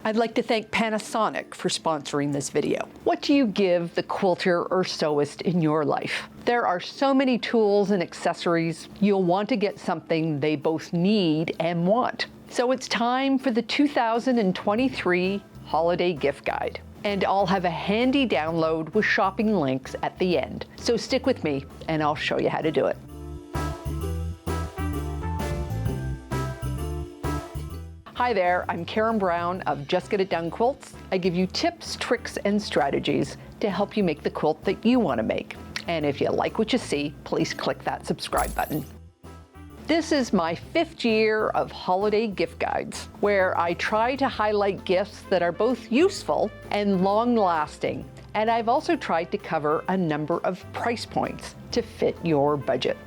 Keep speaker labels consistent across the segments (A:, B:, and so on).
A: I'd like to thank Panasonic for sponsoring this video. What do you give the quilter or sewist in your life? There are so many tools and accessories. You'll want to get something they both need and want. So it's time for the 2023 Holiday Gift Guide. And I'll have a handy download with shopping links at the end. So stick with me and I'll show you how to do it. Hi there, I'm Karen Brown of Just Get It Done Quilts. I give you tips, tricks, and strategies to help you make the quilt that you want to make. And if you like what you see, please click that subscribe button. This is my 5th year of holiday gift guides, where I try to highlight gifts that are both useful and long-lasting. And I've also tried to cover a number of price points to fit your budget.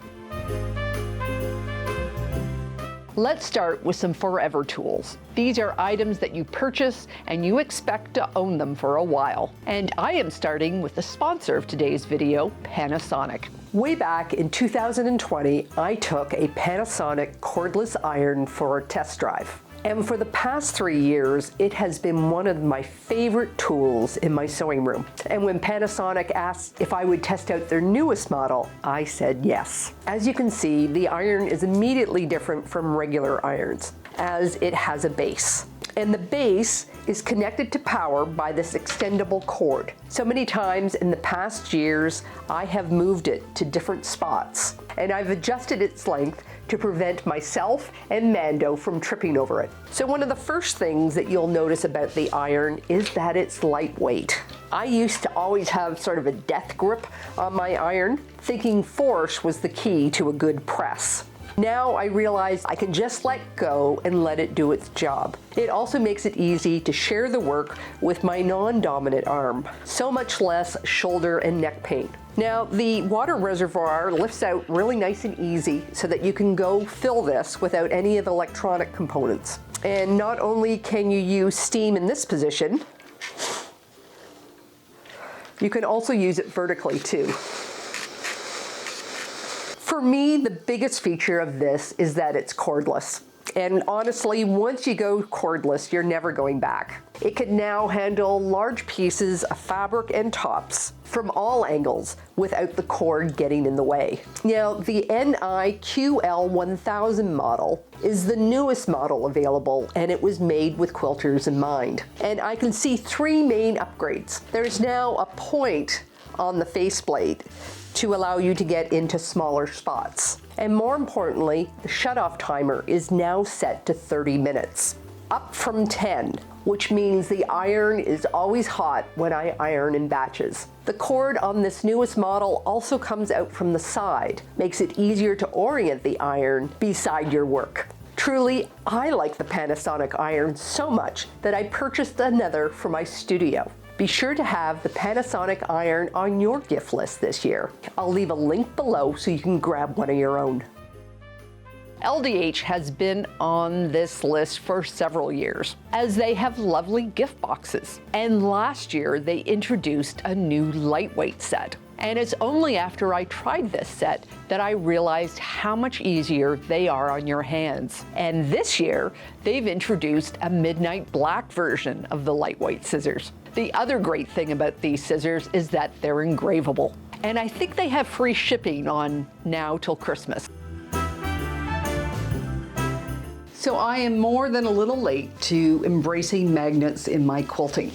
A: Let's start with some forever tools. These are items that you purchase and you expect to own them for a while. And I am starting with the sponsor of today's video, Panasonic. Way back in 2020, I took a Panasonic cordless iron for a test drive. And for the past 3 years, it has been one of my favorite tools in my sewing room. And when Panasonic asked if I would test out their newest model, I said yes. As you can see, the iron is immediately different from regular irons, as it has a base. And the base is connected to power by this extendable cord. So many times in the past years, I have moved it to different spots, and I've adjusted its length to prevent myself and Mando from tripping over it. So one of the first things that you'll notice about the iron is that it's lightweight. I used to always have sort of a death grip on my iron, thinking force was the key to a good press. Now I realize I can just let go and let it do its job. It also makes it easy to share the work with my non-dominant arm. So much less shoulder and neck pain. Now the water reservoir lifts out really nice and easy so that you can go fill this without any of the electronic components. And not only can you use steam in this position, you can also use it vertically too. For me, the biggest feature of this is that it's cordless. And honestly, once you go cordless, you're never going back. It can now handle large pieces of fabric and tops from all angles without the cord getting in the way. Now, the NIQL1000 model is the newest model available, and it was made with quilters in mind. And I can see 3 main upgrades. There's now a point on the faceplate to allow you to get into smaller spots. And more importantly, the shutoff timer is now set to 30 minutes, up from 10, which means the iron is always hot when I iron in batches. The cord on this newest model also comes out from the side, makes it easier to orient the iron beside your work. Truly, I like the Panasonic iron so much that I purchased another for my studio. Be sure to have the Panasonic iron on your gift list this year. I'll leave a link below so you can grab one of your own. LDH has been on this list for several years, as they have lovely gift boxes. And last year, they introduced a new lightweight set. And it's only after I tried this set that I realized how much easier they are on your hands. And this year, they've introduced a midnight black version of the lightweight scissors. The other great thing about these scissors is that they're engravable. And I think they have free shipping on now till Christmas. So I am more than a little late to embracing magnets in my quilting.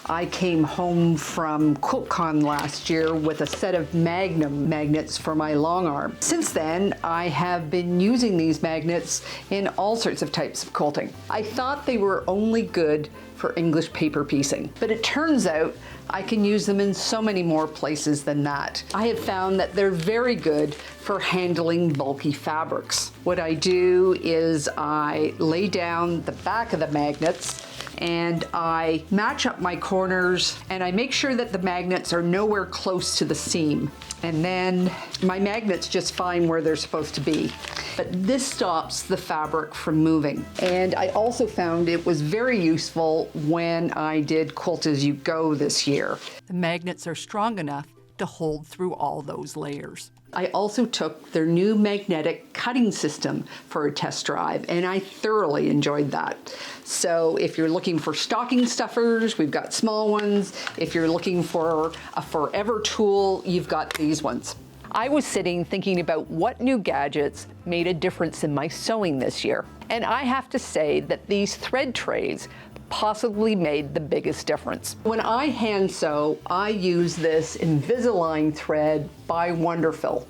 A: I came home from QuiltCon last year with a set of Magnum magnets for my long arm. Since then, I have been using these magnets in all sorts of types of quilting. I thought they were only good for English paper piecing, but it turns out I can use them in so many more places than that. I have found that they're very good for handling bulky fabrics. What I do is I lay down the back of the magnets and I match up my corners and I make sure that the magnets are nowhere close to the seam. And then my magnets just find where they're supposed to be. But this stops the fabric from moving. And I also found it was very useful when I did Quilt As You Go this year. The magnets are strong enough to hold through all those layers. I also took their new magnetic cutting system for a test drive, and I thoroughly enjoyed that. So if you're looking for stocking stuffers, we've got small ones. If you're looking for a forever tool, you've got these ones. I was sitting thinking about what new gadgets made a difference in my sewing this year. And I have to say that these thread trays possibly made the biggest difference. When I hand sew, I use this Invisalign thread by Wonderfil.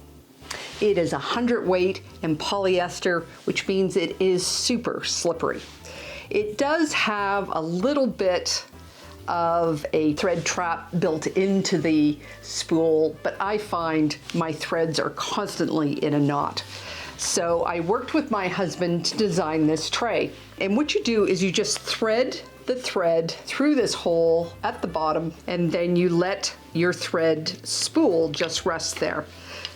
A: It is 100 weight and polyester, which means it is super slippery. It does have a little bit of a thread trap built into the spool, but I find my threads are constantly in a knot. So I worked with my husband to design this tray. And what you do is you just thread the thread through this hole at the bottom, and then you let your thread spool just rest there.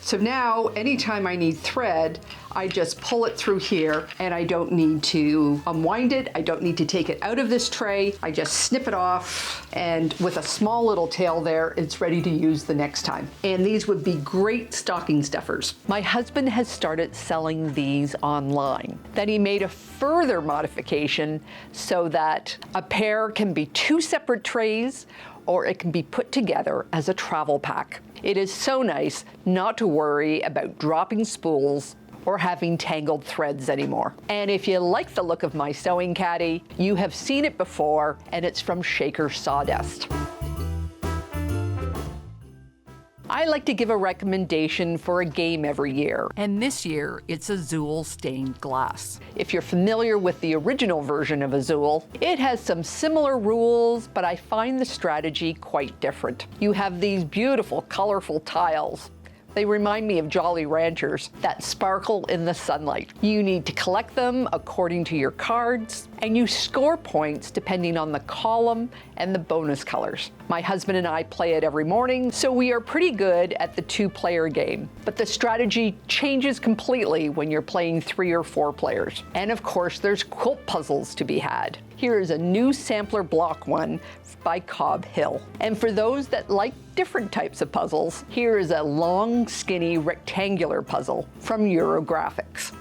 A: So now, anytime I need thread, I just pull it through here, and I don't need to unwind it. I don't need to take it out of this tray. I just snip it off, and with a small little tail there, it's ready to use the next time. And these would be great stocking stuffers. My husband has started selling these online. Then he made a further modification so that a pair can be 2 separate trays, or it can be put together as a travel pack. It is so nice not to worry about dropping spools or having tangled threads anymore. And if you like the look of my sewing caddy, you have seen it before, and it's from Shaker Sawdust. I like to give a recommendation for a game every year, and this year it's Azul stained glass. If you're familiar with the original version of Azul, it has some similar rules, but I find the strategy quite different. You have these beautiful, colorful tiles. They remind me of Jolly Ranchers that sparkle in the sunlight. You need to collect them according to your cards, and you score points depending on the column and the bonus colors. My husband and I play it every morning, so we are pretty good at the 2-player game. But the strategy changes completely when you're playing 3 or 4 players. And of course, there's quilt puzzles to be had. Here is a new sampler block one by Cobb Hill. And for those that like different types of puzzles, here is a long, skinny, rectangular puzzle from Eurographics.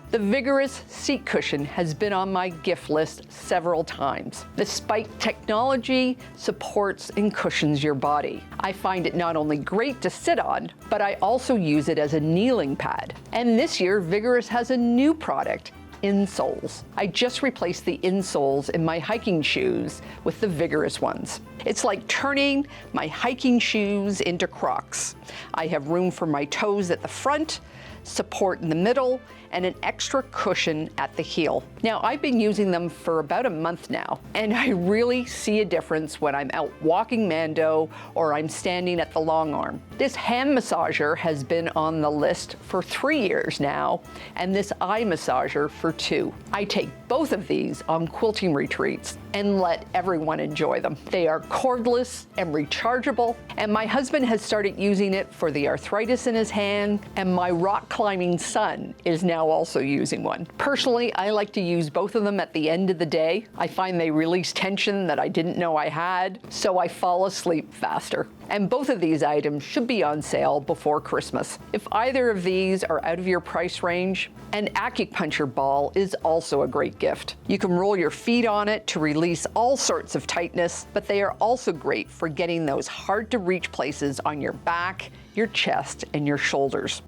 A: The Vigorous seat cushion has been on my gift list several times. The spiked technology supports and cushions your body. I find it not only great to sit on, but I also use it as a kneeling pad. And this year, Vigorous has a new product, insoles. I just replaced the insoles in my hiking shoes with the Vigorous ones. It's like turning my hiking shoes into Crocs. I have room for my toes at the front, support in the middle, and an extra cushion at the heel. Now, I've been using them for about a month now, and I really see a difference when I'm out walking Mando or I'm standing at the long arm. This hand massager has been on the list for 3 years now, and this eye massager for 2. I take both of these on quilting retreats and let everyone enjoy them. They are cordless and rechargeable, and my husband has started using it for the arthritis in his hand, and my rock climbing son is now also using one. Personally, I like to use both of them at the end of the day. I find they release tension that I didn't know I had, so I fall asleep faster. And both of these items should be on sale before Christmas. If either of these are out of your price range, an acupuncture ball is also a great gift. You can roll your feet on it to release all sorts of tightness, but they are also great for getting those hard to reach places on your back, your chest, and your shoulders.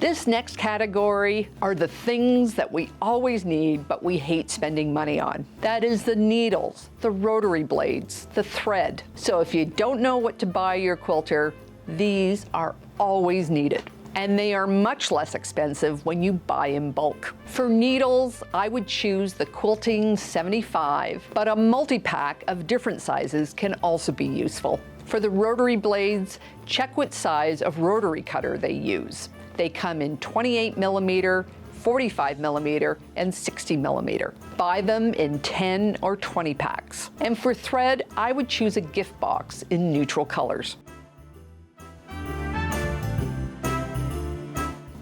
A: This next category are the things that we always need, but we hate spending money on. That is the needles, the rotary blades, the thread. So if you don't know what to buy your quilter, these are always needed. And they are much less expensive when you buy in bulk. For needles, I would choose the Quilting 75, but a multi-pack of different sizes can also be useful. For the rotary blades, check what size of rotary cutter they use. They come in 28 millimeter, 45 millimeter, and 60 millimeter. Buy them in 10 or 20 packs. And for thread, I would choose a gift box in neutral colors.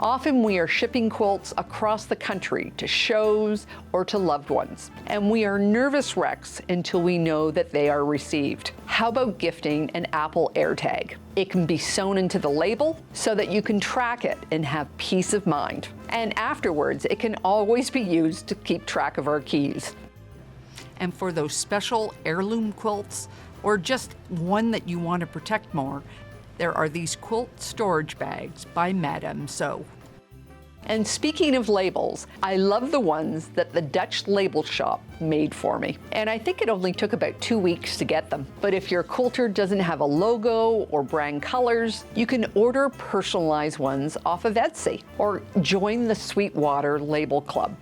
A: Often we are shipping quilts across the country to shows or to loved ones, and we are nervous wrecks until we know that they are received. How about gifting an Apple AirTag? It can be sewn into the label so that you can track it and have peace of mind. And afterwards, it can always be used to keep track of our keys. And for those special heirloom quilts, or just one that you want to protect more, there are these quilt storage bags by Madame So. And speaking of labels, I love the ones that the Dutch label shop made for me. And I think it only took about 2 weeks to get them. But if your quilter doesn't have a logo or brand colors, you can order personalized ones off of Etsy or join the Sweetwater Label Club.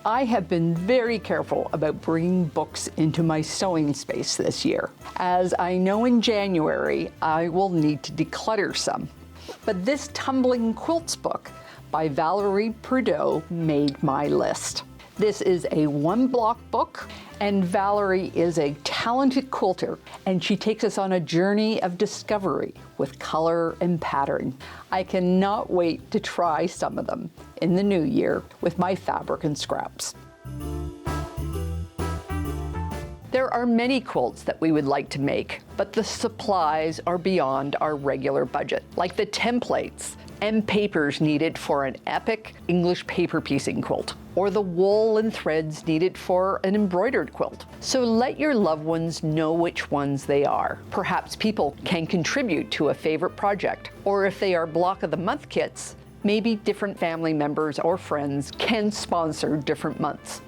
A: I have been very careful about bringing books into my sewing space this year, as I know in January I will need to declutter some. But this Tumbling Quilts book by Valerie Prideaux made my list. This is a one-block book, and Valerie is a talented quilter, and she takes us on a journey of discovery with color and pattern. I cannot wait to try some of them in the new year with my fabric and scraps. There are many quilts that we would like to make, but the supplies are beyond our regular budget, like the templates and papers needed for an epic English paper piecing quilt, or the wool and threads needed for an embroidered quilt. So let your loved ones know which ones they are. Perhaps people can contribute to a favorite project, or if they are block of the month kits, maybe different family members or friends can sponsor different months.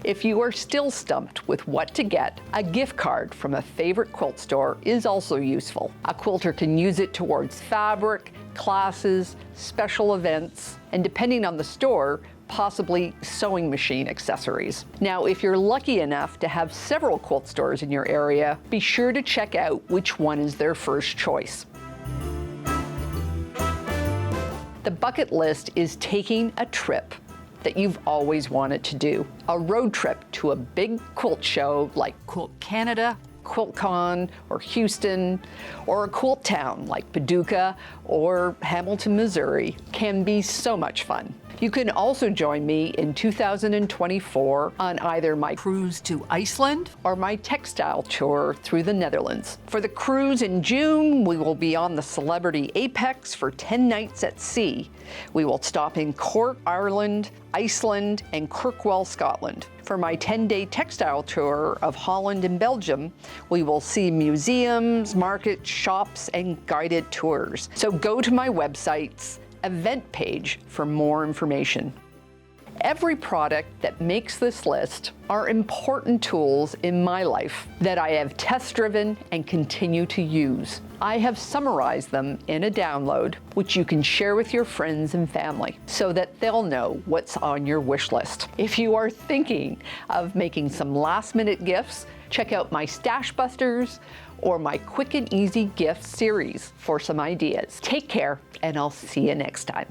A: If you are still stumped with what to get, a gift card from a favorite quilt store is also useful. A quilter can use it towards fabric, classes, special events, and depending on the store, possibly sewing machine accessories. Now, if you're lucky enough to have several quilt stores in your area, be sure to check out which one is their first choice. The bucket list is taking a trip that you've always wanted to do. A road trip to a big quilt show like Quilt Canada, QuiltCon, or Houston, or a quilt town like Paducah or Hamilton, Missouri can be so much fun. You can also join me in 2024 on either my cruise to Iceland or my textile tour through the Netherlands. For the cruise in June, we will be on the Celebrity Apex for 10 nights at sea. We will stop in Cork, Ireland, Iceland, and Kirkwall, Scotland. For my 10-day textile tour of Holland and Belgium, we will see museums, markets, shops, and guided tours. So go to my website's event page for more information. Every product that makes this list are important tools in my life that I have test-driven and continue to use. I have summarized them in a download, which you can share with your friends and family so that they'll know what's on your wish list. If you are thinking of making some last-minute gifts, check out my Stash Busters or my Quick and Easy Gift series for some ideas. Take care, and I'll see you next time.